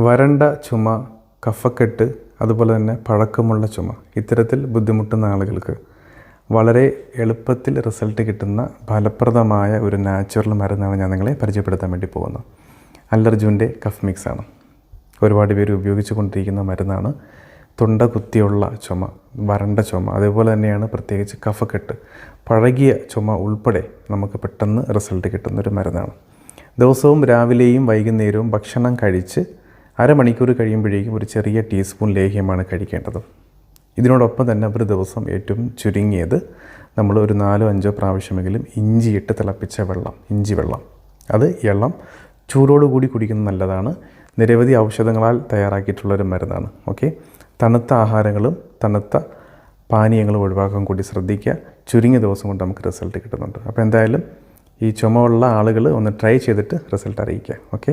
വരണ്ട ചുമ, കഫക്കെട്ട്, അതുപോലെ തന്നെ പഴക്കമുള്ള ചുമ, ഇത്തരത്തിൽ ബുദ്ധിമുട്ടുന്ന ആളുകൾക്ക് വളരെ എളുപ്പത്തിൽ റിസൾട്ട് കിട്ടുന്ന ഫലപ്രദമായ ഒരു നാച്ചുറൽ മരുന്നാണ് ഞാൻ നിങ്ങളെ പരിചയപ്പെടുത്താൻ വേണ്ടി പോകുന്നത്. അല്ലർജുൻ്റെ കഫ് മിക്സാണ്. ഒരുപാട് പേര് ഉപയോഗിച്ചു കൊണ്ടിരിക്കുന്ന മരുന്നാണ്. തൊണ്ട കുത്തിയുള്ള ചുമ, വരണ്ട ചുമ, അതേപോലെ തന്നെയാണ് പ്രത്യേകിച്ച് കഫക്കെട്ട്, പഴകിയ ചുമ ഉൾപ്പെടെ നമുക്ക് പെട്ടെന്ന് റിസൾട്ട് കിട്ടുന്നൊരു മരുന്നാണ്. ദിവസവും രാവിലെയും വൈകുന്നേരവും ഭക്ഷണം കഴിച്ച് അരമണിക്കൂർ കഴിയുമ്പോഴേക്കും ഒരു ചെറിയ ടീസ്പൂൺ ലേഹ്യമാണ് കഴിക്കേണ്ടത്. ഇതിനോടൊപ്പം തന്നെ ഒരു ദിവസം ഏറ്റവും ചുരുങ്ങിയത് നമ്മൾ ഒരു 4-5 പ്രാവശ്യമെങ്കിലും ഇഞ്ചിയിട്ട് തിളപ്പിച്ച വെള്ളം, ഇഞ്ചി വെള്ളം, അത് ഇളം ചൂടോടുകൂടി കുടിക്കുന്നത് നല്ലതാണ്. നിരവധി ഔഷധങ്ങളാൽ തയ്യാറാക്കിയിട്ടുള്ളൊരു മരുന്നാണ്. ഓക്കെ, തണുത്ത ആഹാരങ്ങളും തണുത്ത പാനീയങ്ങളും ഒഴിവാക്കാൻ കൂടി ശ്രദ്ധിക്കുക. ചുരുങ്ങിയ ദിവസം കൊണ്ട് നമുക്ക് റിസൾട്ട് കിട്ടുന്നുണ്ട്. അപ്പോൾ എന്തായാലും ഈ ചുമ ഉള്ള ആളുകൾ ഒന്ന് ട്രൈ ചെയ്തിട്ട് റിസൾട്ട് അറിയിക്കുക. ഓക്കെ.